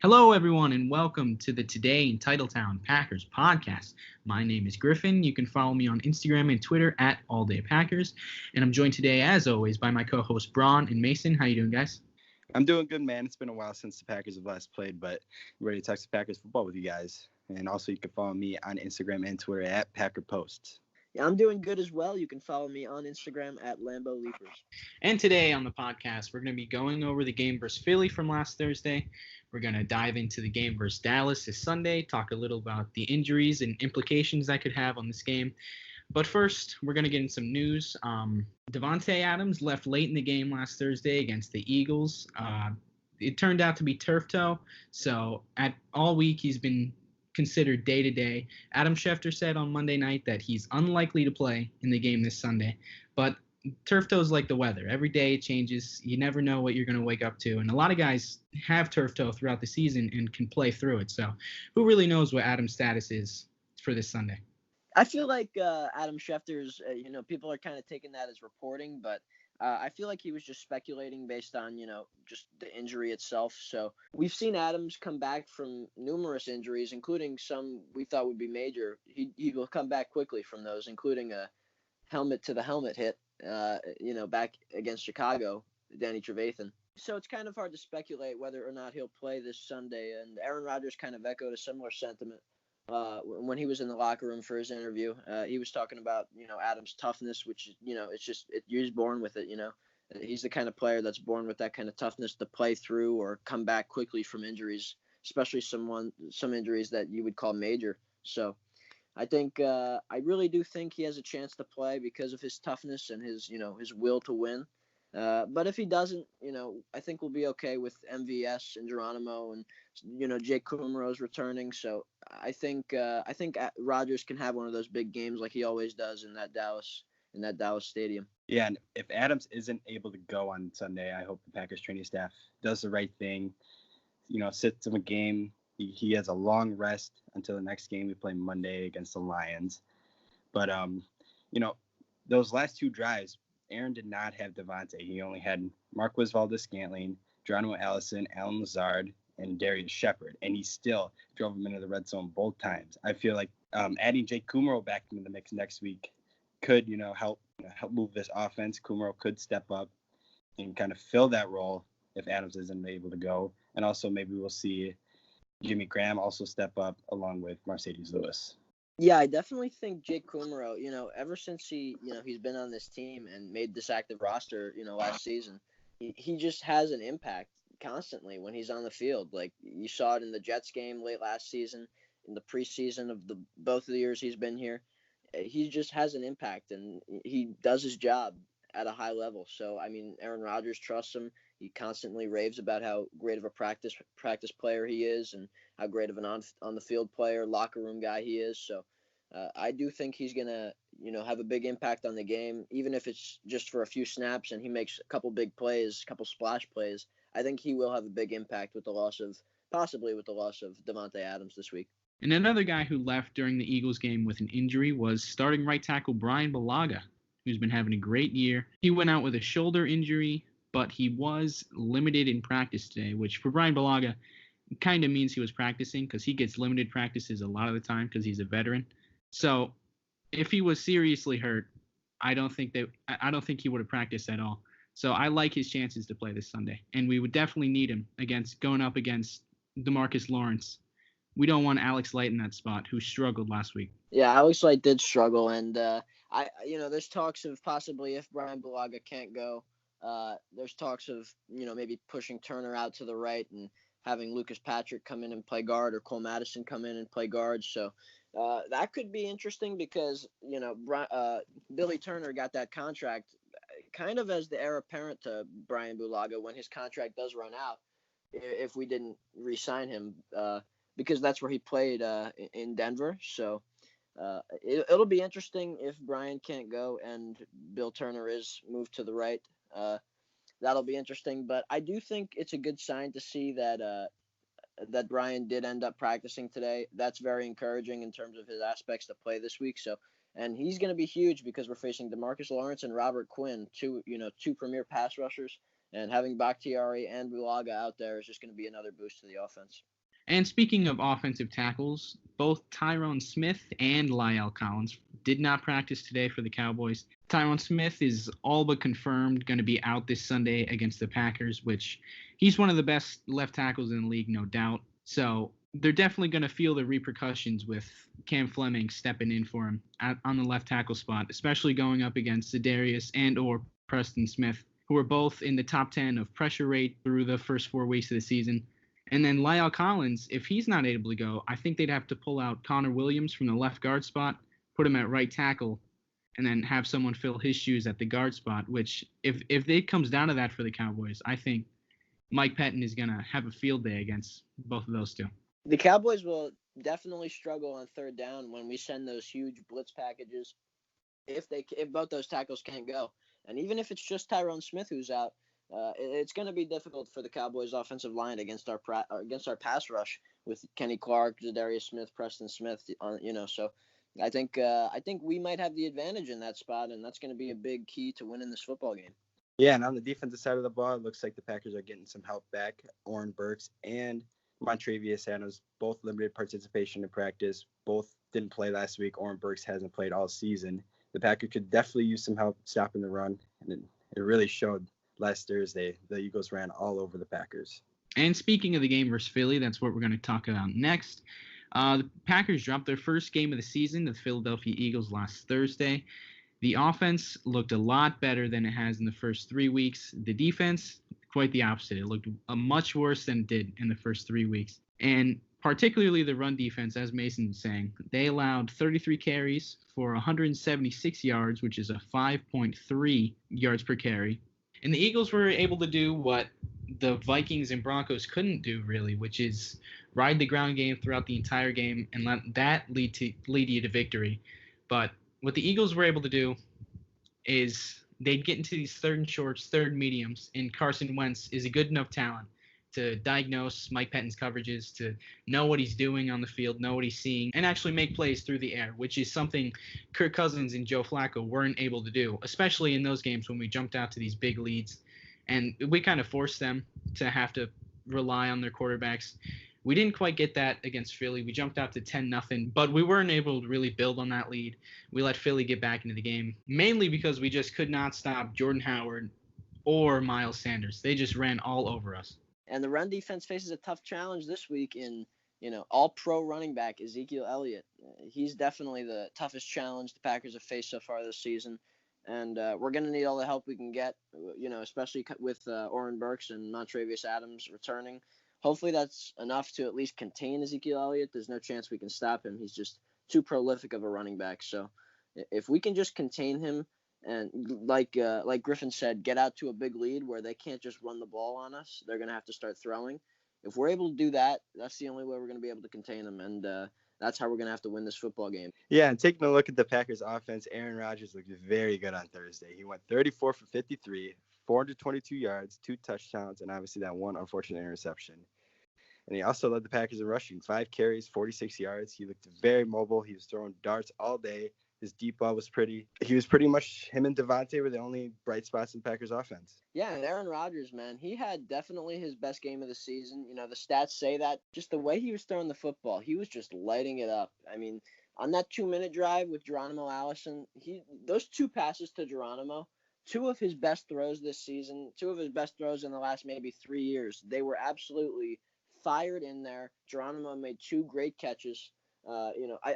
Hello, everyone, and welcome to the Today in Titletown Packers podcast. My name is Griffin. You can follow me on Instagram and Twitter at AllDayPackers. And I'm joined today, as always, by my co-hosts Bron and Mason. How you doing, guys? I'm doing good, man. It's been a while since the Packers have last played, but I'm ready to talk some Packers football with you guys. And also, you can follow me on Instagram and Twitter at Packer Posts. Yeah, I'm doing good as well. You can follow me on Instagram at Lambo Leapers. And today on the podcast, we're going to be going over the game versus Philly from last Thursday. We're going to dive into the game versus Dallas this Sunday, talk a little about the injuries and implications that could have on this game. But first, we're going to get in some news. Davante Adams left late in the game last Thursday against the Eagles. It turned out to be turf toe, so all week he's been considered day-to-day. Adam Schefter said on Monday night that he's unlikely to play in the game this Sunday, but turf toe is like the weather. Every day it changes. You never know what you're going to wake up to, and a lot of guys have turf toe throughout the season and can play through it, so who really knows what Adam's status is for this Sunday? I feel like Adam Schefter's, people are kind of taking that as reporting, but I feel like he was just speculating based on, just the injury itself. So we've seen Adams come back from numerous injuries, including some we thought would be major. He will come back quickly from those, including a helmet-to-the-helmet hit, back against Chicago, Danny Trevathan. So it's kind of hard to speculate whether or not he'll play this Sunday. And Aaron Rodgers kind of echoed a similar sentiment when he was in the locker room for his interview. He was talking about, Adam's toughness, which, he's born with it, He's the kind of player that's born with that kind of toughness to play through or come back quickly from injuries, especially some injuries that you would call major. So I think I really do think he has a chance to play because of his toughness and his will to win. But if he doesn't, I think we'll be okay with MVS and Geronimo and, Jake Kumero's returning. So I think Rodgers can have one of those big games like he always does in that Dallas stadium. Yeah, and if Adams isn't able to go on Sunday, I hope the Packers training staff does the right thing, sits him a game. He has a long rest until the next game. We play Monday against the Lions. But, those last two drives, Aaron did not have Davante. He only had Marquez Valdes-Scantling, Geronimo Allison, Alan Lazard, and Darius Shepard, and he still drove him into the red zone both times. I feel like adding Jake Kumaro back into the mix next week could, help move this offense. Kumaro could step up and kind of fill that role if Adams isn't able to go, and also maybe we'll see Jimmy Graham also step up along with Mercedes Lewis. Yeah, I definitely think Jake Kumaro, ever since he's been on this team and made this active roster, last season, he just has an impact constantly when he's on the field. Like you saw it in the Jets game late last season, in the preseason of both of the years he's been here. He just has an impact and he does his job at a high level. So, I mean, Aaron Rodgers trusts him. He constantly raves about how great of a practice player he is and how great of an on the field player, locker room guy he is. So I do think he's going to, have a big impact on the game, even if it's just for a few snaps and he makes a couple big plays, a couple splash plays. I think he will have a big impact possibly with the loss of Davante Adams this week. And another guy who left during the Eagles game with an injury was starting right tackle Brian Bulaga, who's been having a great year. He went out with a shoulder injury, but he was limited in practice today, which for Brian Bulaga kind of means he was practicing because he gets limited practices a lot of the time because he's a veteran. So if he was seriously hurt, I don't think he would have practiced at all. So I like his chances to play this Sunday, and we would definitely need him going up against DeMarcus Lawrence. We don't want Alex Light in that spot, who struggled last week. Yeah, Alex Light did struggle, and there's talks of possibly if Brian Bulaga can't go, there's talks of maybe pushing Turner out to the right and having Lucas Patrick come in and play guard or Cole Madison come in and play guard. So that could be interesting because Billy Turner got that contract kind of as the heir apparent to Brian Bulaga when his contract does run out. If we didn't re-sign him. Because that's where he played in Denver. So it'll be interesting if Brian can't go and Bill Turner is moved to the right. That'll be interesting. But I do think it's a good sign to see that Brian did end up practicing today. That's very encouraging in terms of his aspects to play this week. So, and he's going to be huge because we're facing DeMarcus Lawrence and Robert Quinn, two premier pass rushers. And having Bakhtiari and Bulaga out there is just going to be another boost to the offense. And speaking of offensive tackles, both Tyrone Smith and Lyle Collins did not practice today for the Cowboys. Tyrone Smith is all but confirmed going to be out this Sunday against the Packers, which he's one of the best left tackles in the league, no doubt. So they're definitely going to feel the repercussions with Cam Fleming stepping in for him on the left tackle spot, especially going up against Za'Darius and or Preston Smith, who are both in the top 10 of pressure rate through the first 4 weeks of the season. And then Lyle Collins, if he's not able to go, I think they'd have to pull out Connor Williams from the left guard spot, put him at right tackle, and then have someone fill his shoes at the guard spot, which if it comes down to that for the Cowboys, I think Mike Pettin is going to have a field day against both of those two. The Cowboys will definitely struggle on third down when we send those huge blitz packages if both those tackles can't go. And even if it's just Tyrone Smith who's out, it's going to be difficult for the Cowboys' offensive line against our pass rush with Kenny Clark, Za'Darius Smith, Preston Smith. So I think we might have the advantage in that spot, and that's going to be a big key to winning this football game. Yeah, and on the defensive side of the ball, it looks like the Packers are getting some help back. Oren Burks and Montravius Adams, both limited participation in practice. Both didn't play last week. Oren Burks hasn't played all season. The Packers could definitely use some help stopping the run, and it really showed. Last Thursday, the Eagles ran all over the Packers. And speaking of the game versus Philly, that's what we're going to talk about next. The Packers dropped their first game of the season to the Philadelphia Eagles last Thursday. The offense looked a lot better than it has in the first 3 weeks. The defense, quite the opposite. It looked much worse than it did in the first 3 weeks. And particularly the run defense, as Mason was saying, they allowed 33 carries for 176 yards, which is a 5.3 yards per carry. And the Eagles were able to do what the Vikings and Broncos couldn't do, really, which is ride the ground game throughout the entire game and let that lead you to victory. But what the Eagles were able to do is they'd get into these third and shorts, third mediums, and Carson Wentz is a good enough talent to diagnose Mike Pettin's coverages, to know what he's doing on the field, know what he's seeing, and actually make plays through the air, which is something Kirk Cousins and Joe Flacco weren't able to do, especially in those games when we jumped out to these big leads. And we kind of forced them to have to rely on their quarterbacks. We didn't quite get that against Philly. We jumped out to 10-0, but we weren't able to really build on that lead. We let Philly get back into the game, mainly because we just could not stop Jordan Howard or Miles Sanders. They just ran all over us. And the run defense faces a tough challenge this week in, all-pro running back Ezekiel Elliott. He's definitely the toughest challenge the Packers have faced so far this season. And we're going to need all the help we can get, especially with Oren Burks and Montravius Adams returning. Hopefully that's enough to at least contain Ezekiel Elliott. There's no chance we can stop him. He's just too prolific of a running back. So if we can just contain him, and like Griffin said, get out to a big lead where they can't just run the ball on us. They're going to have to start throwing. If we're able to do that, that's the only way we're going to be able to contain them. And that's how we're going to have to win this football game. Yeah, and taking a look at the Packers offense, Aaron Rodgers looked very good on Thursday. He went 34 for 53, 422 yards, 2 touchdowns, and obviously that one unfortunate interception. And he also led the Packers in rushing, 5 carries, 46 yards. He looked very mobile. He was throwing darts all day. His deep ball was pretty. He was pretty much, him and Devontae were the only bright spots in the Packers offense. Yeah, and Aaron Rodgers, man, he had definitely his best game of the season. The stats say that. Just the way he was throwing the football, he was just lighting it up. I mean, on that 2-minute drive with Geronimo Allison, those 2 passes to Geronimo, 2 of his best throws this season, 2 of his best throws in the last maybe 3 years. They were absolutely fired in there. Geronimo made 2 great catches.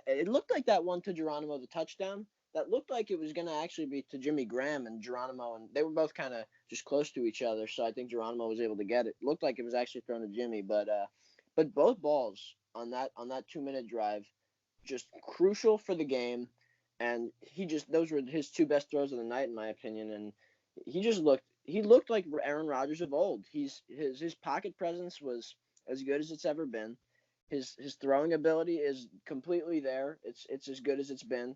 It looked like that one to Geronimo, the touchdown, that looked like it was going to actually be to Jimmy Graham and Geronimo, and they were both kind of just close to each other, so I think Geronimo was able to get it. Looked like it was actually thrown to Jimmy, but both balls on that 2-minute drive, just crucial for the game, and those were his 2 best throws of the night, in my opinion, and he looked like Aaron Rodgers of old. His pocket presence was as good as it's ever been. His throwing ability is completely there. It's as good as it's been.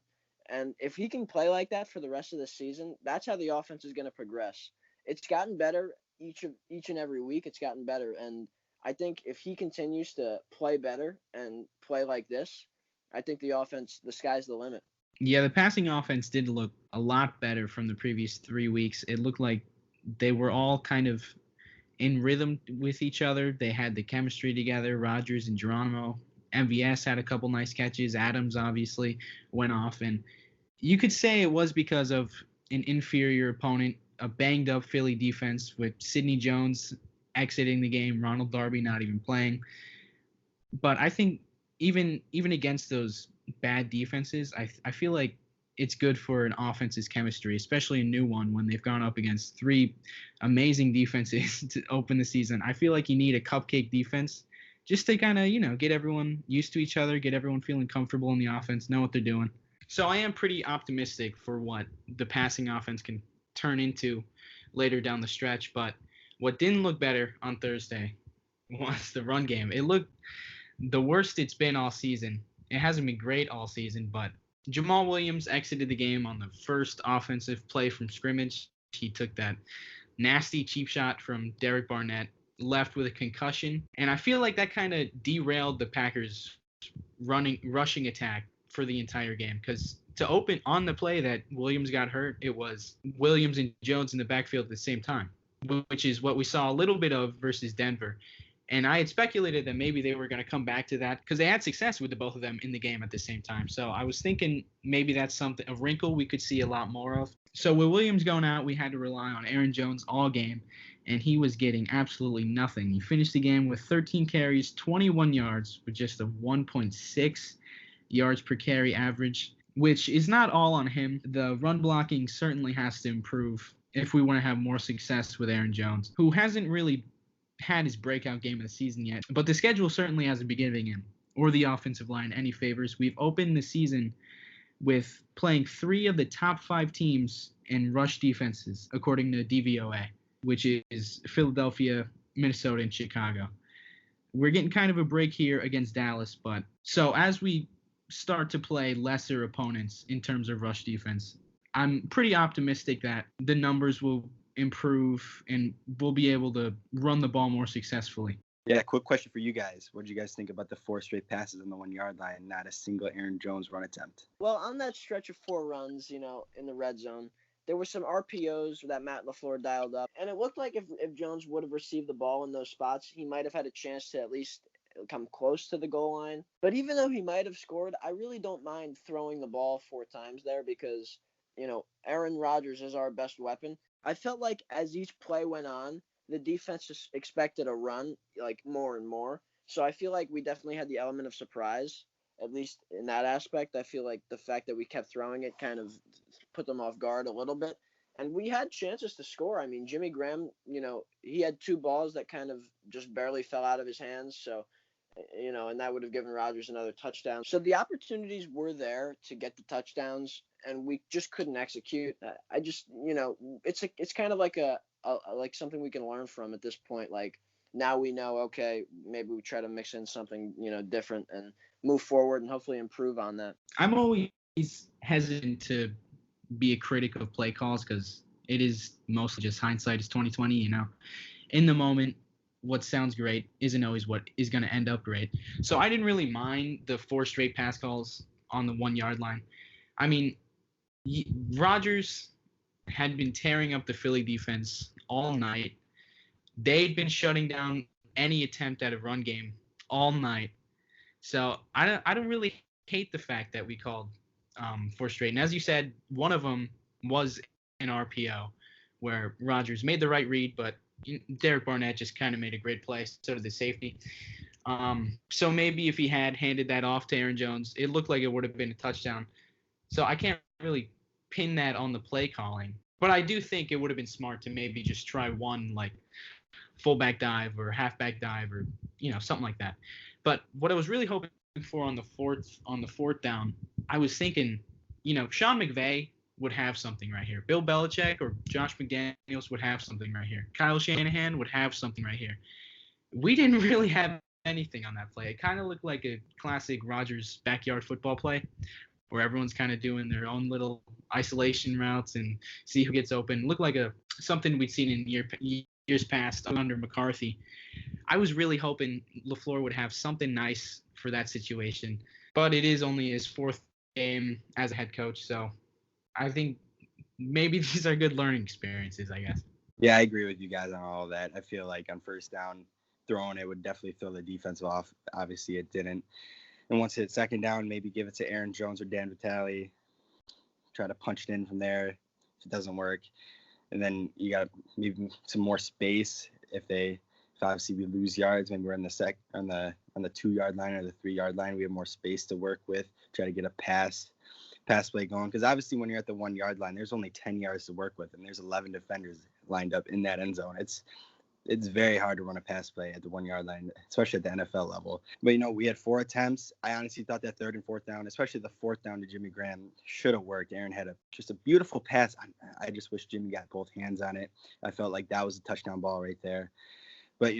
And if he can play like that for the rest of the season, that's how the offense is going to progress. It's gotten better each and every week. It's gotten better. And I think if he continues to play better and play like this, I think the offense, the sky's the limit. Yeah, the passing offense did look a lot better from the previous 3 weeks. It looked like They were all kind of in rhythm with each other. They had the chemistry together. Rodgers and Geronimo. MVS had a couple nice catches. Adams obviously went off, and you could say it was because of an inferior opponent, a banged up Philly defense with Sidney Jones exiting the game, Ronald Darby not even playing. But I think even against those bad defenses, I feel like it's good for an offense's chemistry, especially a new one when they've gone up against three amazing defenses to open the season. I feel like you need a cupcake defense just to kind of, get everyone used to each other, get everyone feeling comfortable in the offense, know what they're doing. So I am pretty optimistic for what the passing offense can turn into later down the stretch. But what didn't look better on Thursday was the run game. It looked the worst it's been all season. It hasn't been great all season, but Jamal Williams exited the game on the first offensive play from scrimmage. He took that nasty cheap shot from Derek Barnett, left with a concussion, and I feel like that kind of derailed the Packers' rushing attack for the entire game, because to open on the play that Williams got hurt, it was Williams and Jones in the backfield at the same time, which is what we saw a little bit of versus Denver. And I had speculated that maybe they were going to come back to that because they had success with the both of them in the game at the same time. So I was thinking maybe that's a wrinkle we could see a lot more of. So with Williams going out, we had to rely on Aaron Jones all game, and he was getting absolutely nothing. He finished the game with 13 carries, 21 yards, with just a 1.6 yards per carry average, which is not all on him. The run blocking certainly has to improve if we want to have more success with Aaron Jones, who hasn't really had his breakout game of the season yet, but the schedule certainly hasn't been giving him or the offensive line any favors. We've opened the season with playing 3 of the top 5 teams in rush defenses, according to DVOA, which is Philadelphia, Minnesota, and Chicago. We're getting kind of a break here against Dallas, but so as we start to play lesser opponents in terms of rush defense, I'm pretty optimistic that the numbers will improve and we'll be able to run the ball more successfully. Yeah, quick question for you guys. What did you guys think about the 4 straight passes on the 1-yard line, not a single Aaron Jones run attempt? Well, on that stretch of 4 runs, in the red zone, there were some RPOs that Matt LaFleur dialed up, and it looked like if Jones would have received the ball in those spots, he might have had a chance to at least come close to the goal line. But even though he might have scored, I really don't mind throwing the ball 4 times there because, Aaron Rodgers is our best weapon. I felt like as each play went on, the defense just expected a run, like more and more. So I feel like we definitely had the element of surprise, at least in that aspect. I feel like the fact that we kept throwing it kind of put them off guard a little bit. And we had chances to score. I mean, Jimmy Graham, he had 2 balls that kind of just barely fell out of his hands. So, and that would have given Rodgers another touchdown. So the opportunities were there to get the touchdowns, and we just couldn't execute. I just, it's kind of like like something we can learn from at this point. Like now we know, okay, maybe we try to mix in something, different and move forward and hopefully improve on that. I'm always hesitant to be a critic of play calls because it is mostly just hindsight is 2020, In the moment, what sounds great isn't always what is going to end up great. So I didn't really mind the 4 straight pass calls on the 1-yard line. I mean, Rodgers had been tearing up the Philly defense all night. They'd been shutting down any attempt at a run game all night. So I don't really hate the fact that we called 4 straight. And as you said, one of them was an RPO where Rodgers made the right read, but Derek Barnett just kind of made a great play, so did the safety. So maybe if he had handed that off to Aaron Jones, it looked like it would have been a touchdown. So I can't really pin that on the play calling. But I do think it would have been smart to maybe just try one like fullback dive or halfback dive or something like that. But what I was really hoping for on the fourth down, I was thinking, Sean McVay would have something right here. Bill Belichick or Josh McDaniels would have something right here. Kyle Shanahan would have something right here. We didn't really have anything on that play. It kind of looked like a classic Rodgers backyard football play where everyone's kind of doing their own little isolation routes and see who gets open. It looked like something we'd seen in years past under McCarthy. I was really hoping LaFleur would have something nice for that situation, but it is only his 4th game as a head coach, so I think maybe these are good learning experiences, I guess. Yeah, I agree with you guys on all of that. I feel like on first down, throwing it would definitely throw the defense off. Obviously, it didn't. And once it's second down, maybe give it to Aaron Jones or Dan Vitale. Try to punch it in from there. If it doesn't work, and then you got maybe some more space if obviously we lose yards, maybe we're in the on the 2-yard line or the 3-yard line, we have more space to work with. Try to get a pass play going, because obviously when you're at the 1-yard line, there's only 10 yards to work with, and there's 11 defenders lined up in that end zone. It's very hard to run a pass play at the 1-yard line, especially at the NFL level. But, we had 4 attempts. I honestly thought that third and fourth down, especially the fourth down to Jimmy Graham, should have worked. Aaron had just a beautiful pass. I just wish Jimmy got both hands on it. I felt like that was a touchdown ball right there. But,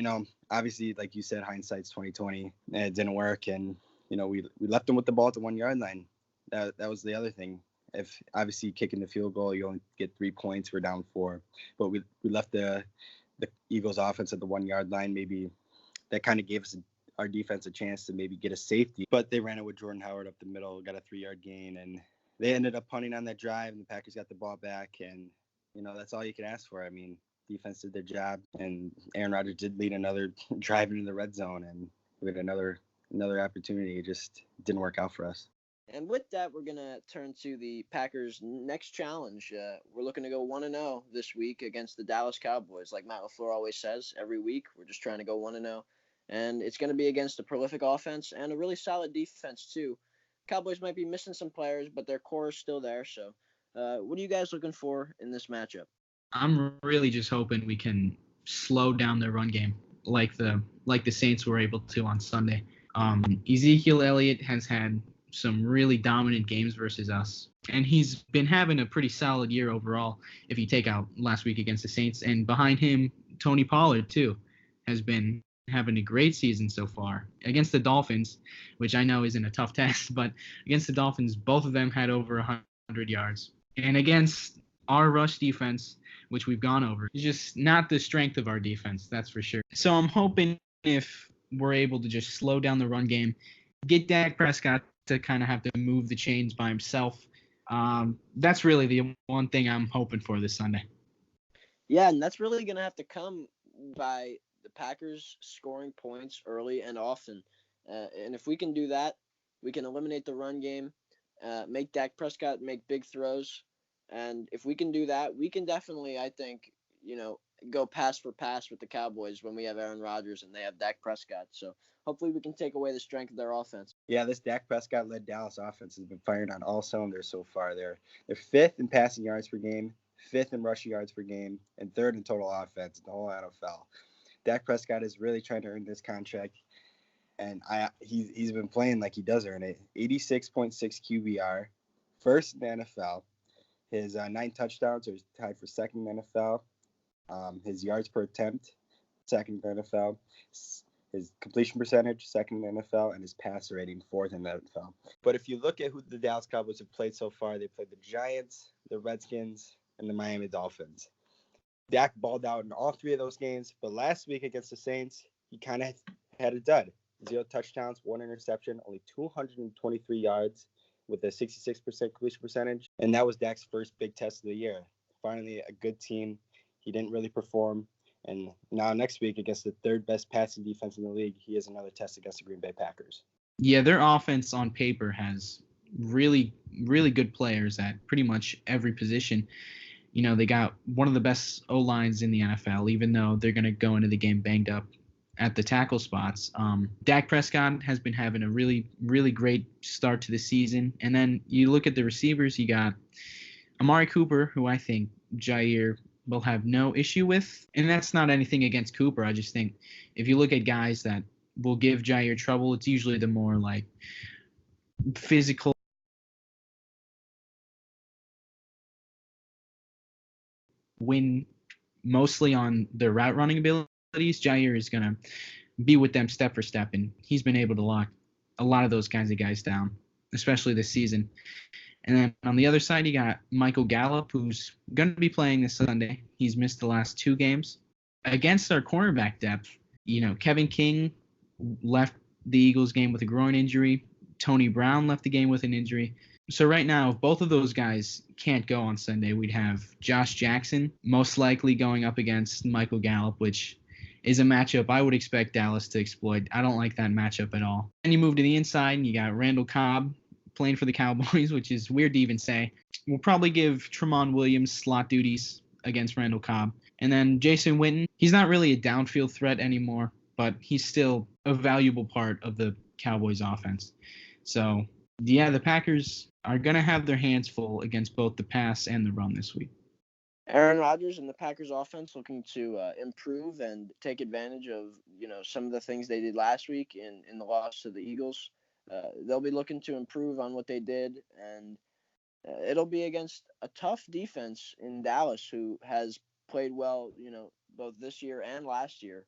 obviously, like you said, hindsight's 2020. And it didn't work. And, we left them with the ball at the 1-yard line. That was the other thing. If obviously kicking the field goal, you only get 3 points. We're down 4. But we left the Eagles offense at the 1-yard line. Maybe that kind of gave our defense a chance to maybe get a safety, but they ran it with Jordan Howard up the middle, got a 3-yard gain, and they ended up punting on that drive, and the Packers got the ball back. And that's all you can ask for. I mean, defense did their job, and Aaron Rodgers did lead another drive into the red zone, and we had another opportunity. It just didn't work out for us. And with that, we're going to turn to the Packers' next challenge. We're looking to go 1-0 this week against the Dallas Cowboys. Like Matt LaFleur always says, every week we're just trying to go 1-0. And it's going to be against a prolific offense and a really solid defense, too. Cowboys might be missing some players, but their core is still there. So what are you guys looking for in this matchup? I'm really just hoping we can slow down their run game like the Saints were able to on Sunday. Ezekiel Elliott has had some really dominant games versus us, and he's been having a pretty solid year overall if you take out last week against the Saints. And behind him, Tony Pollard too has been having a great season so far. Against the Dolphins, which I know isn't a tough test, but against the Dolphins, both of them had over 100 yards. And against our rush defense, which we've gone over, is just not the strength of our defense, that's for sure. So I'm hoping if we're able to just slow down the run game, get Dak Prescott to kind of have to move the chains by himself. That's really the one thing I'm hoping for this Sunday. Yeah, and that's really going to have to come by the Packers scoring points early and often. And if we can do that, we can eliminate the run game, make Dak Prescott make big throws. And if we can do that, we can definitely, I think, go pass for pass with the Cowboys when we have Aaron Rodgers and they have Dak Prescott. So hopefully we can take away the strength of their offense. Yeah, this Dak Prescott-led Dallas offense has been firing on all cylinders so far. They're 5th in passing yards per game, 5th in rushing yards per game, and 3rd in total offense in the whole NFL. Dak Prescott is really trying to earn this contract, and he's been playing like he does earn it. 86.6 QBR, 1st in the NFL. His 9 touchdowns are tied for 2nd in the NFL. His yards per attempt, 2nd in the NFL. His completion percentage, 2nd in the NFL, and his passer rating, 4th in the NFL. But if you look at who the Dallas Cowboys have played so far, they played the Giants, the Redskins, and the Miami Dolphins. Dak balled out in all 3 of those games, but last week against the Saints, he kind of had a dud. 0 touchdowns, 1 interception, only 223 yards with a 66% completion percentage. And that was Dak's first big test of the year. Finally, a good team. He didn't really perform. And now next week against the 3rd best passing defense in the league, he has another test against the Green Bay Packers. Yeah, their offense on paper has really, really good players at pretty much every position. They got one of the best O-lines in the NFL, even though they're going to go into the game banged up at the tackle spots. Dak Prescott has been having a really, really great start to the season. And then you look at the receivers, you got Amari Cooper, who I think Jair will have no issue with. And that's not anything against Cooper. I just think if you look at guys that will give Jair trouble, it's usually the more like physical, win mostly on their route running abilities. Jair is going to be with them step for step, and he's been able to lock a lot of those kinds of guys down, especially this season. And then on the other side, you got Michael Gallup, who's going to be playing this Sunday. He's missed the last 2 games. Against our cornerback depth, Kevin King left the Eagles game with a groin injury. Tony Brown left the game with an injury. So right now, if both of those guys can't go on Sunday, we'd have Josh Jackson most likely going up against Michael Gallup, which is a matchup I would expect Dallas to exploit. I don't like that matchup at all. And you move to the inside, and you got Randall Cobb playing for the Cowboys, which is weird to even say. We'll probably give Tramon Williams slot duties against Randall Cobb. And then Jason Witten, he's not really a downfield threat anymore, but he's still a valuable part of the Cowboys offense. So, yeah, the Packers are going to have their hands full against both the pass and the run this week. Aaron Rodgers and the Packers offense looking to improve and take advantage of, some of the things they did last week in the loss to the Eagles. They'll be looking to improve on what they did, and it'll be against a tough defense in Dallas who has played well, both this year and last year.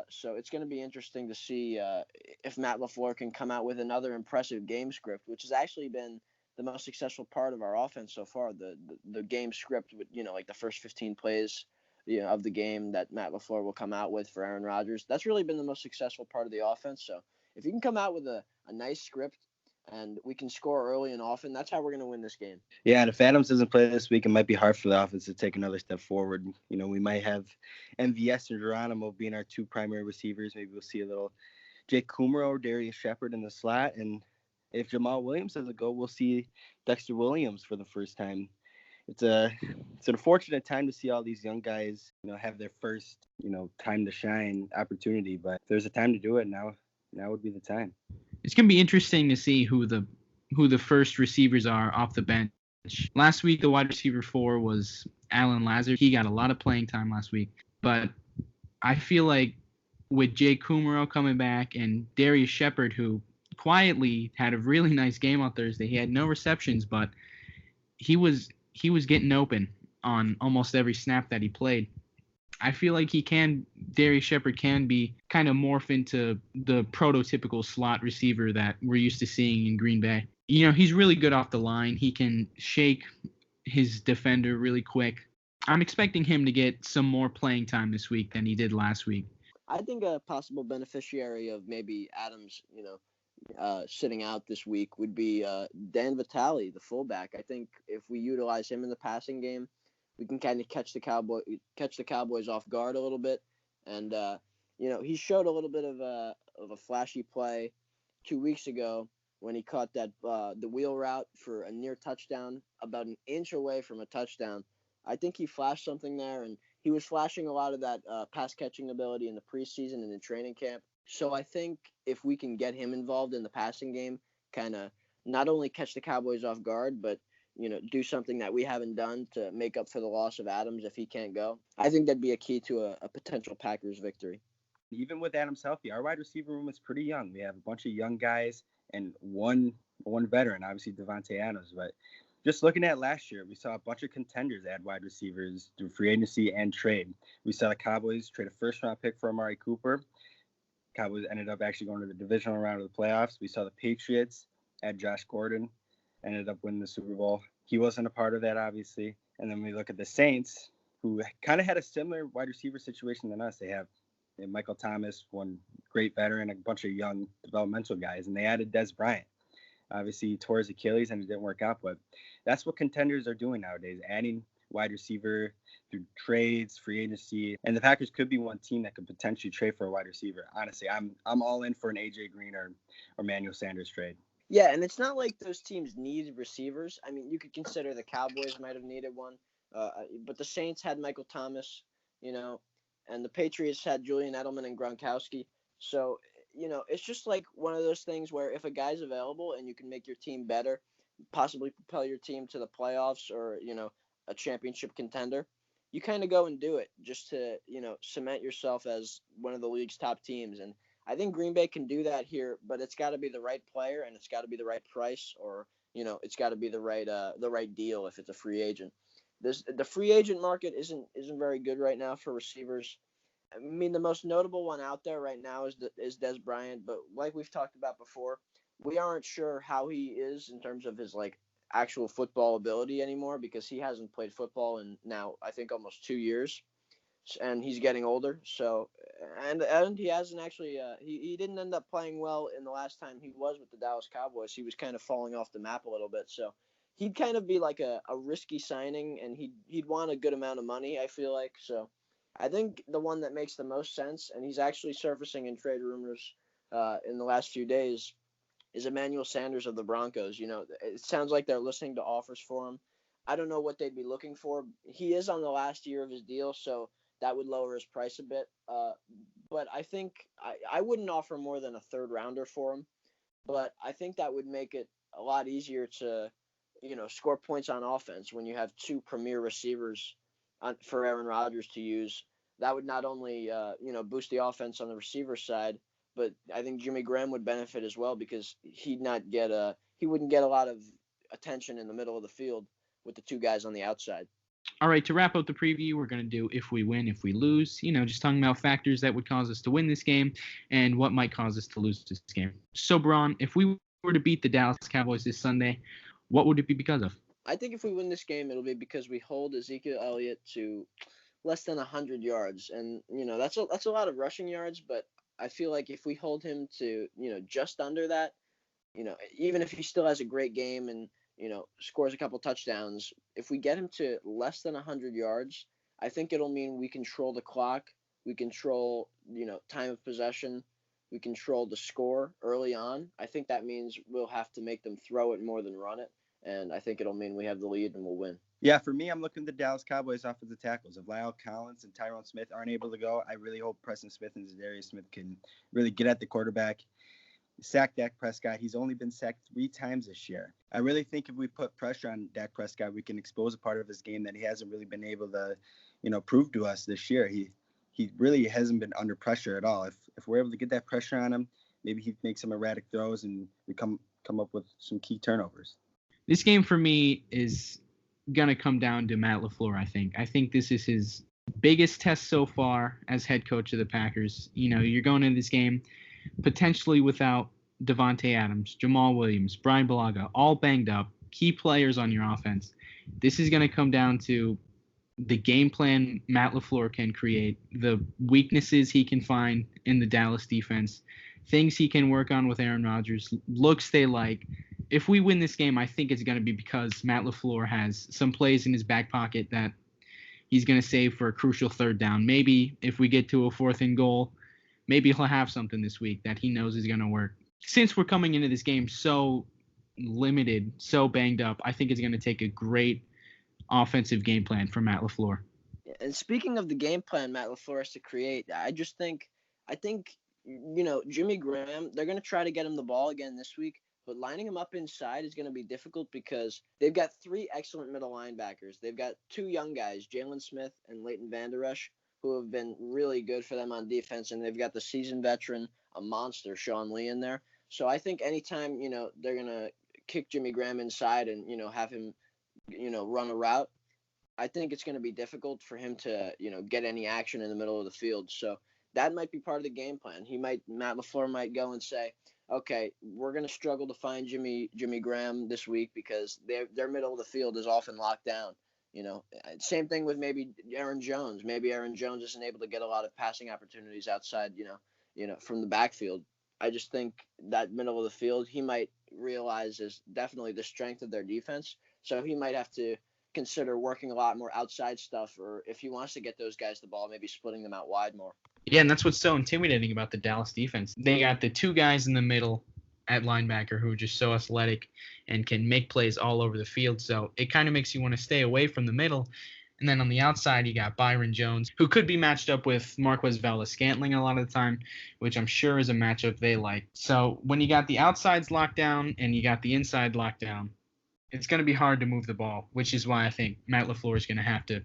So it's going to be interesting to see if Matt LaFleur can come out with another impressive game script, which has actually been the most successful part of our offense so far. The game script with, like the first 15 plays, of the game that Matt LaFleur will come out with for Aaron Rodgers. That's really been the most successful part of the offense. So if you can come out with a nice script and we can score early and often, that's how we're going to win this game. Yeah, and if Adams doesn't play this week, it might be hard for the offense to take another step forward. We might have MVS and Geronimo being our two primary receivers. Maybe we'll see a little Jake Kumaro or Darius Shepard in the slot. And if Jamal Williams doesn't go, we'll see Dexter Williams for the first time. It's an unfortunate time to see all these young guys, have their first, time to shine opportunity. But if there's a time to do it, now would be the time. It's going to be interesting to see who the first receivers are off the bench. Last week, the wide receiver 4 was Alan Lazard. He got a lot of playing time last week. But I feel like with Jake Kumaro coming back and Darius Shepard, who quietly had a really nice game on Thursday. He had no receptions, but he was getting open on almost every snap that he played. I feel like Darius Shepard can be kind of morph into the prototypical slot receiver that we're used to seeing in Green Bay. He's really good off the line. He can shake his defender really quick. I'm expecting him to get some more playing time this week than he did last week. I think a possible beneficiary of maybe Adams, sitting out this week would be Dan Vitale, the fullback. I think if we utilize him in the passing game, we can kind of catch the Cowboys off guard a little bit. And he showed a little bit of a flashy play 2 weeks ago when he caught that the wheel route for a near touchdown, about an inch away from a touchdown. I think he flashed something there, and he was flashing a lot of that pass catching ability in the preseason and in training camp. So I think if we can get him involved in the passing game, kind of not only catch the Cowboys off guard, but do something that we haven't done to make up for the loss of Adams if he can't go, I think that'd be a key to a potential Packers victory. Even with Adams healthy, our wide receiver room is pretty young. We have a bunch of young guys and one veteran, obviously Devontae Adams. But just looking at last year, we saw a bunch of contenders add wide receivers through free agency and trade. We saw the Cowboys trade a first-round pick for Amari Cooper. Cowboys ended up actually going to the divisional round of the playoffs. We saw the Patriots add Josh Gordon, ended up winning the Super Bowl. He wasn't a part of that, obviously. And then we look at the Saints, who kind of had a similar wide receiver situation than us. They have Michael Thomas, one great veteran, a bunch of young developmental guys, and they added Des Bryant. Obviously, he tore his Achilles and it didn't work out, but that's what contenders are doing nowadays, adding wide receiver through trades, free agency, and the Packers could be one team that could potentially trade for a wide receiver. Honestly, I'm all in for an AJ Green or Emmanuel Sanders trade. Yeah, and it's not like those teams need receivers. I mean, you could consider the Cowboys might have needed one, but the Saints had Michael Thomas, and the Patriots had Julian Edelman and Gronkowski. So, it's just like one of those things where if a guy's available and you can make your team better, possibly propel your team to the playoffs or, a championship contender, you kind of go and do it just to, cement yourself as one of the league's top teams. And I think Green Bay can do that here, but it's got to be the right player and it's got to be the right price, or, it's got to be the right deal if it's a free agent. The free agent market isn't very good right now for receivers. I mean, the most notable one out there right now is Des Bryant, but like we've talked about before, we aren't sure how he is in terms of his actual football ability anymore because he hasn't played football in now I think almost 2 years. and he's getting older. So, and he hasn't actually he didn't end up playing well in the last time he was with the Dallas Cowboys. He was kind of falling off the map a little bit. So he'd kind of be like a risky signing, and he'd want a good amount of money, I feel like. So I think the one that makes the most sense, and he's actually surfacing in trade rumors in the last few days, is Emmanuel Sanders of the Broncos. It sounds like they're listening to offers for him. I don't know what they'd be looking for. He is on the last year of his deal, so that would lower his price a bit. But I think I wouldn't offer more than a third rounder for him. But I think that would make it a lot easier to, score points on offense when you have two premier receivers for Aaron Rodgers to use. That would not only, boost the offense on the receiver side, but I think Jimmy Graham would benefit as well because he wouldn't get a lot of attention in the middle of the field with the two guys on the outside. All right, to wrap up the preview, we're going to do if we win, if we lose, just talking about factors that would cause us to win this game and what might cause us to lose this game. So, Bron, if we were to beat the Dallas Cowboys this Sunday, what would it be because of? I think if we win this game, it'll be because we hold Ezekiel Elliott to less than 100 yards. And, that's a lot of rushing yards, but I feel like if we hold him to, just under that, even if he still has a great game and, scores a couple touchdowns, if we get him to less than 100 yards, I think it'll mean we control the clock, we control, time of possession, we control the score early on. I think that means we'll have to make them throw it more than run it, and I think it'll mean we have the lead and we'll win. Yeah, for me, I'm looking at the Dallas Cowboys offensive tackles. If Lyle Collins and Tyrone Smith aren't able to go, I really hope Preston Smith and Zadarius Smith can really get at the quarterback, sack Dak Prescott. He's only been sacked 3 times this year. I really think if we put pressure on Dak Prescott, we can expose a part of his game that he hasn't really been able to, prove to us this year. He really hasn't been under pressure at all. If we're able to get that pressure on him, maybe he makes some erratic throws and we come up with some key turnovers. This game for me is going to come down to Matt LaFleur, I think. I think this is his biggest test so far as head coach of the Packers. You're going into this game potentially without Devontae Adams, Jamal Williams, Brian Bulaga, all banged up, key players on your offense. This is going to come down to the game plan Matt LaFleur can create, the weaknesses he can find in the Dallas defense, things he can work on with Aaron Rodgers, looks they like. If we win this game, I think it's going to be because Matt LaFleur has some plays in his back pocket that he's going to save for a crucial third down. Maybe if we get to a 4th and goal, maybe he'll have something this week that he knows is going to work. Since we're coming into this game so limited, so banged up, I think it's going to take a great offensive game plan for Matt LaFleur. And speaking of the game plan Matt LaFleur has to create, I think Jimmy Graham, they're going to try to get him the ball again this week, but lining him up inside is going to be difficult because they've got 3 excellent middle linebackers. They've got 2 young guys, Jalen Smith and Leighton Vander Esch, who have been really good for them on defense, and they've got the seasoned veteran, a monster, Sean Lee, in there. So I think anytime, they're going to kick Jimmy Graham inside and, have him, run a route, I think it's going to be difficult for him to, get any action in the middle of the field. So that might be part of the game plan. Matt LaFleur might go and say, okay, we're going to struggle to find Jimmy Graham this week because their middle of the field is often locked down. Same thing with maybe Aaron Jones. Maybe Aaron Jones isn't able to get a lot of passing opportunities outside, from the backfield. I just think that middle of the field, he might realize is definitely the strength of their defense. So he might have to consider working a lot more outside stuff, or if he wants to get those guys the ball, maybe splitting them out wide more. Yeah, and that's what's so intimidating about the Dallas defense. They got the 2 guys in the middle at linebacker who are just so athletic and can make plays all over the field. So it kind of makes you want to stay away from the middle. And then on the outside, you got Byron Jones, who could be matched up with Marquez Valdes-Scantling a lot of the time, which I'm sure is a matchup they like. So when you got the outsides locked down and you got the inside locked down, it's going to be hard to move the ball, which is why I think Matt LaFleur is going to have to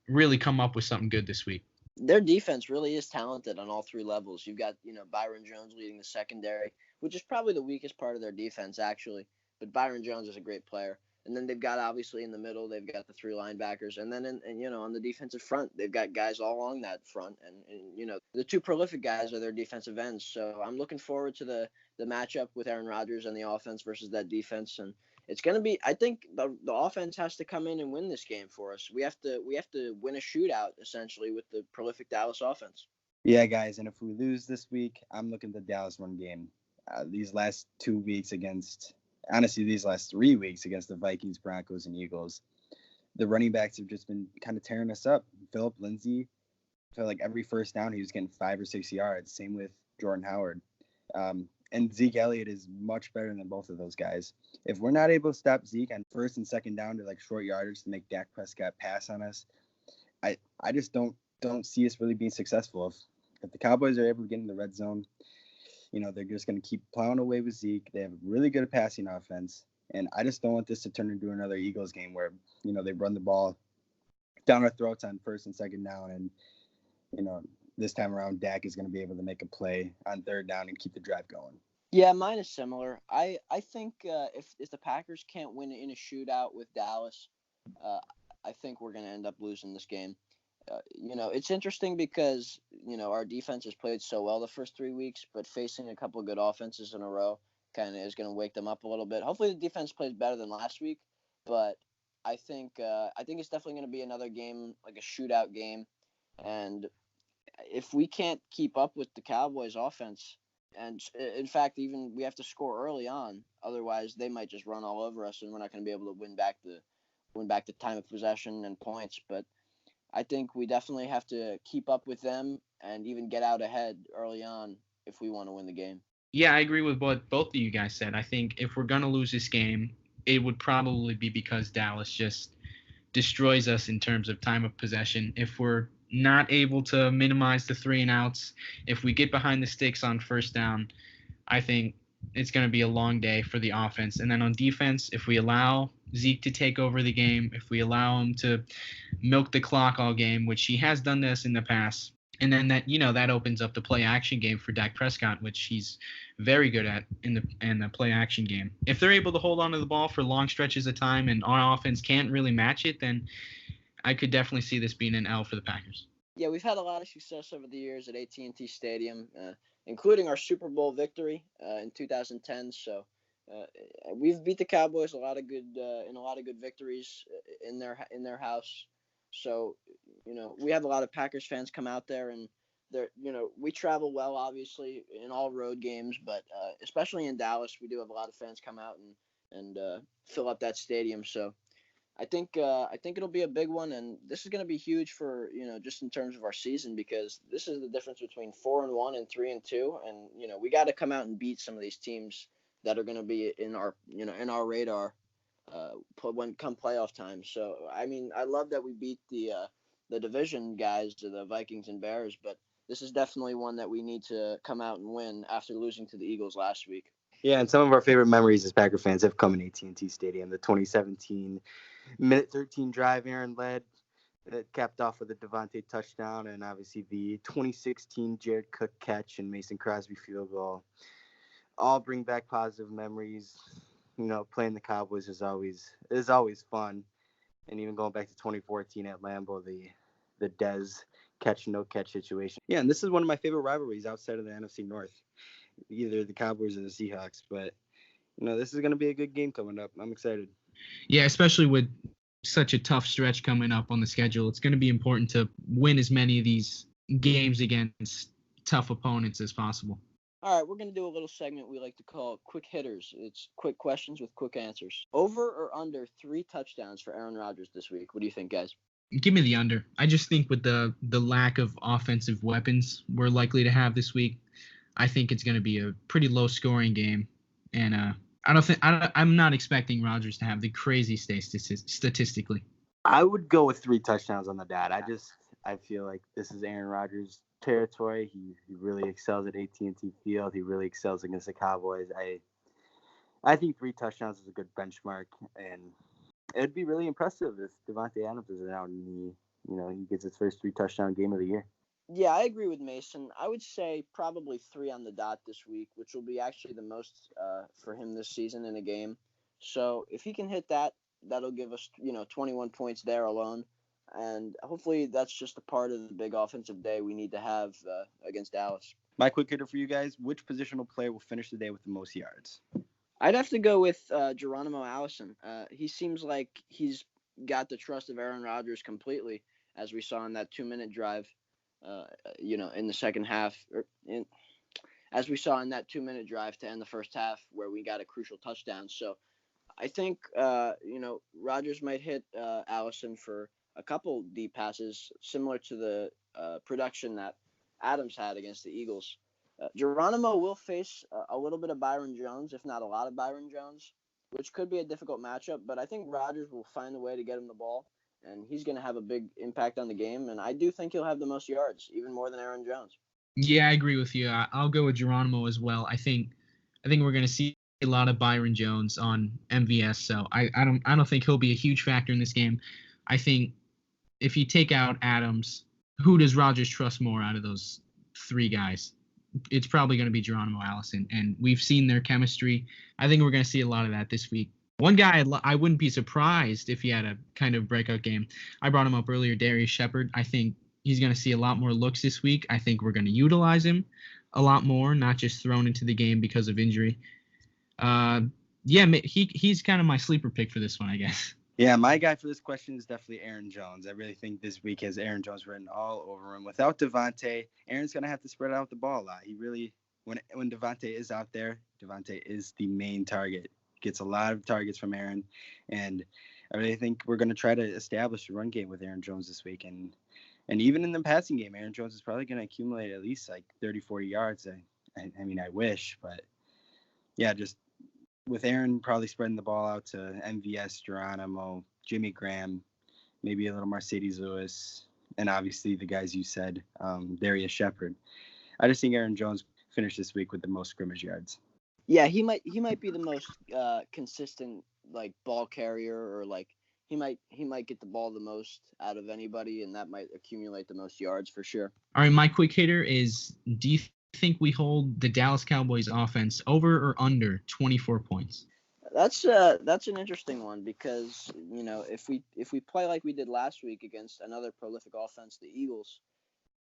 really come up with something good this week. Their defense really is talented on all 3 levels. You've got, Byron Jones leading the secondary, which is probably the weakest part of their defense, actually. But Byron Jones is a great player. And then they've got, obviously, in the middle, they've got the 3 linebackers. And then, on the defensive front, they've got guys all along that front. And the 2 prolific guys are their defensive ends. So I'm looking forward to the matchup with Aaron Rodgers and the offense versus that defense. And it's going to be, I think the offense has to come in and win this game for us. We have to win a shootout, essentially, with the prolific Dallas offense. Yeah, guys, and if we lose this week, I'm looking at the Dallas run game. These last 2 weeks these last 3 weeks against the Vikings, Broncos, and Eagles, the running backs have just been kind of tearing us up. Phillip Lindsay, I feel like every first down he was getting 5 or 6 yards. Same with Jordan Howard. And Zeke Elliott is much better than both of those guys. If we're not able to stop Zeke on first and second down to like short yardage to make Dak Prescott pass on us, I just don't see us really being successful. If the Cowboys are able to get in the red zone, they're just going to keep plowing away with Zeke. They have a really good passing offense. And I just don't want this to turn into another Eagles game where, they run the ball down our throats on first and second down. And, this time around, Dak is going to be able to make a play on third down and keep the drive going. Yeah, mine is similar. I think if the Packers can't win in a shootout with Dallas, I think we're going to end up losing this game. It's interesting because, our defense has played so well the first 3 weeks, but facing a couple of good offenses in a row kind of is going to wake them up a little bit. Hopefully the defense plays better than last week, but I think it's definitely going to be another game, like a shootout game. And if we can't keep up with the Cowboys offense, and in fact, even we have to score early on, otherwise they might just run all over us and we're not going to be able to win back the time of possession and points. But I think we definitely have to keep up with them and even get out ahead early on if we want to win the game. Yeah, I agree with what both of you guys said. I think if we're going to lose this game, it would probably be because Dallas just destroys us in terms of time of possession. If we're not able to minimize the 3 and outs, if we get behind the sticks on first down, I think it's going to be a long day for the offense. And then on defense, if we allow Zeke to take over the game, if we allow him to milk the clock all game, which he has done this in the past, and then that opens up the play action game for Dak Prescott, which he's very good at in the play action game. If they're able to hold on to the ball for long stretches of time and our offense can't really match it, then I could definitely see this being an L for the Packers. Yeah, we've had a lot of success over the years at AT&T Stadium, including our Super Bowl victory in 2010. So we've beat the Cowboys in a lot of good victories in their house. So we have a lot of Packers fans come out there, and we travel well, obviously, in all road games, but especially in Dallas, we do have a lot of fans come out and fill up that stadium. So I think it'll be a big one, and this is going to be huge for just in terms of our season, because this is the difference between 4-1 and 3-2, and we got to come out and beat some of these teams that are going to be in our radar when come playoff time. So I mean, I love that we beat the division guys, the Vikings and Bears, but this is definitely one that we need to come out and win after losing to the Eagles last week. Yeah, and some of our favorite memories as Packer fans have come in AT&T Stadium. The 2017 minute 13 drive Aaron led that capped off with a Devontae touchdown, and obviously the 2016 Jared Cook catch and Mason Crosby field goal all bring back positive memories. Playing the Cowboys is always fun, and even going back to 2014 at Lambeau, the Dez catch no catch situation. Yeah, and this is one of my favorite rivalries outside of the NFC North, either the Cowboys or the Seahawks. But this is going to be a good game coming up. I'm excited. Yeah, especially with such a tough stretch coming up on the schedule, it's going to be important to win as many of these games against tough opponents as possible. All right, we're going to do a little segment we like to call Quick Hitters. It's quick questions with quick answers. Over or under 3 touchdowns for Aaron Rodgers this week? What do you think, guys? Give me the under. I just think with the lack of offensive weapons we're likely to have this week, I think it's going to be a pretty low-scoring game. And I'm not expecting Rodgers to have the crazy stay statistically. I would go with 3 touchdowns on the dot. I feel like this is Aaron Rodgers' territory. He really excels at AT&T Field. He really excels against the Cowboys. I think 3 touchdowns is a good benchmark, and it'd be really impressive if Devontae Adams is out and he gets his first 3 touchdown game of the year. Yeah, I agree with Mason. I would say probably 3 on the dot this week, which will be actually the most for him this season in a game. So if he can hit that, that'll give us 21 points there alone, and hopefully that's just a part of the big offensive day we need to have against Dallas. My quick hitter for you guys: which positional player will finish the day with the most yards? I'd have to go with Geronimo Allison. He seems like he's got the trust of Aaron Rodgers completely, as we saw in that 2-minute drive, in the second half, as we saw in that 2-minute drive to end the first half where we got a crucial touchdown. So I think, Rodgers might hit Allison for a couple deep passes, similar to the production that Adams had against the Eagles. Geronimo will face a little bit of Byron Jones, if not a lot of Byron Jones, which could be a difficult matchup. But I think Rodgers will find a way to get him the ball, and he's going to have a big impact on the game. And I do think he'll have the most yards, even more than Aaron Jones. Yeah, I agree with you. I'll go with Geronimo as well. I think we're going to see a lot of Byron Jones on MVS, so I don't think he'll be a huge factor in this game. I think if you take out Adams, who does Rodgers trust more out of those three guys? It's probably going to be Geronimo Allison, and we've seen their chemistry. I think we're going to see a lot of that this week. One guy I wouldn't be surprised if he had a kind of breakout game. I brought him up earlier, Darius Shepard. I think he's going to see a lot more looks this week. I think we're going to utilize him a lot more, not just thrown into the game because of injury. He's kind of my sleeper pick for this one, I guess. Yeah, my guy for this question is definitely Aaron Jones. I really think this week has Aaron Jones written all over him. Without Devontae, Aaron's going to have to spread out the ball a lot. He really, when Devontae is out there, Devontae is the main target. Gets a lot of targets from Aaron, and I really think we're going to try to establish a run game with Aaron Jones this week. And even in the passing game, Aaron Jones is probably going to accumulate at least like 30, 40 yards. I mean, I wish, but yeah, just with Aaron probably spreading the ball out to MVS, Geronimo, Jimmy Graham, maybe a little Mercedes Lewis, and obviously the guys you said, Darius Shepard. I just think Aaron Jones finished this week with the most scrimmage yards. Yeah, he might be the most consistent like ball carrier, or like he might get the ball the most out of anybody, and that might accumulate the most yards for sure. All right, my quick hitter is: do you think we hold the Dallas Cowboys offense over or under 24 points? That's an interesting one, because if we play like we did last week against another prolific offense, the Eagles,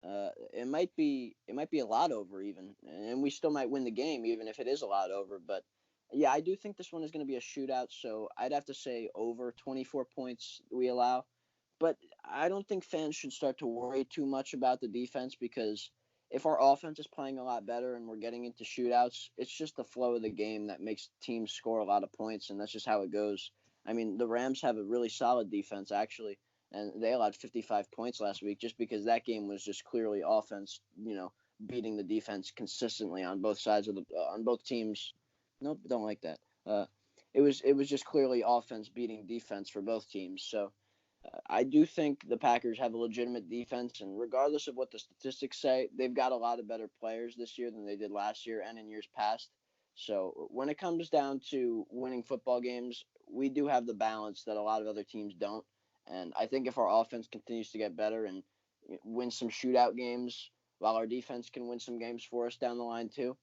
it might be a lot over even, and we still might win the game even if it is a lot over. But yeah, I do think this one is going to be a shootout, so I'd have to say over 24 points we allow. But I don't think fans should start to worry too much about the defense, because if our offense is playing a lot better and we're getting into shootouts, it's just the flow of the game that makes teams score a lot of points, and that's just how it goes. I mean, the Rams have a really solid defense, actually, and they allowed 55 points last week just because that game was just clearly offense, beating the defense consistently on both sides of on both teams. Nope, don't like that. It was just clearly offense beating defense for both teams. So I do think the Packers have a legitimate defense, and regardless of what the statistics say, they've got a lot of better players this year than they did last year and in years past. So when it comes down to winning football games, we do have the balance that a lot of other teams don't. And I think if our offense continues to get better and win some shootout games, while our defense can win some games for us down the line too,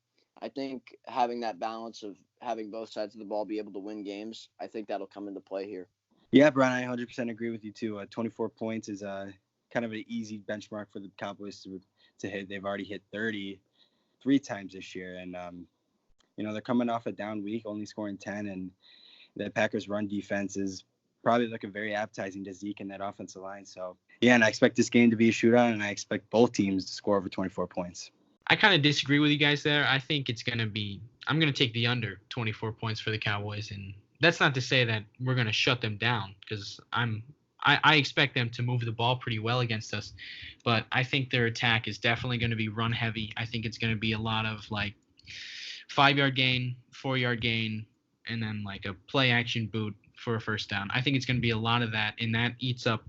I think having that balance of having both sides of the ball be able to win games, I think that'll come into play here. Yeah, Bron, I 100% agree with you too. 24 points is kind of an easy benchmark for the Cowboys to hit. They've already hit 30 3 times this year, and they're coming off a down week, only scoring 10, and the Packers' run defense is probably looking very appetizing to Zeke and that offensive line. So yeah, and I expect this game to be a shootout, and I expect both teams to score over 24 points. I kind of disagree with you guys there. I think it's going to be – I'm going to take the under 24 points for the Cowboys, and that's not to say that we're going to shut them down, because I expect them to move the ball pretty well against us, but I think their attack is definitely going to be run heavy. I think it's going to be a lot of like 5-yard gain, 4-yard gain, and then like a play action boot for a first down. I think it's going to be a lot of that, and that eats up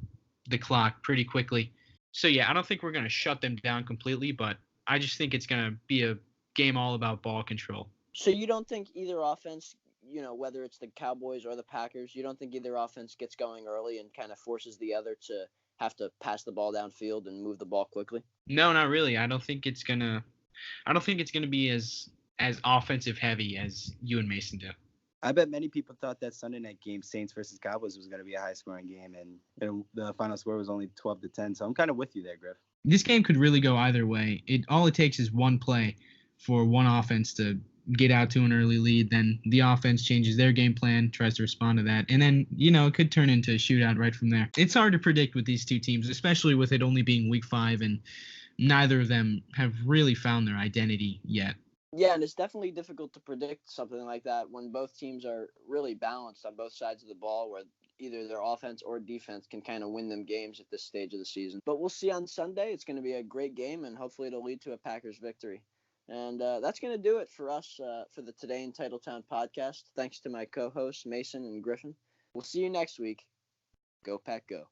the clock pretty quickly. So yeah, I don't think we're going to shut them down completely, but I just think it's going to be a game all about ball control. So you don't think either offense, whether it's the Cowboys or the Packers, you don't think either offense gets going early and kind of forces the other to have to pass the ball downfield and move the ball quickly? No, not really. I don't think it's gonna be as offensive heavy as you and Mason do. I bet many people thought that Sunday night game, Saints versus Cowboys, was going to be a high-scoring game, and the final score was only 12-10. So I'm kind of with you there, Griff. This game could really go either way. All it takes is one play for one offense to get out to an early lead. Then the offense changes their game plan, tries to respond to that, and then it could turn into a shootout right from there. It's hard to predict with these two teams, especially with it only being Week 5, and neither of them have really found their identity yet. Yeah, and it's definitely difficult to predict something like that when both teams are really balanced on both sides of the ball, where either their offense or defense can kind of win them games at this stage of the season. But we'll see on Sunday. It's going to be a great game, and hopefully it'll lead to a Packers victory. And that's going to do it for us for the Today in Titletown podcast. Thanks to my co-hosts, Mason and Griffin. We'll see you next week. Go Pack Go.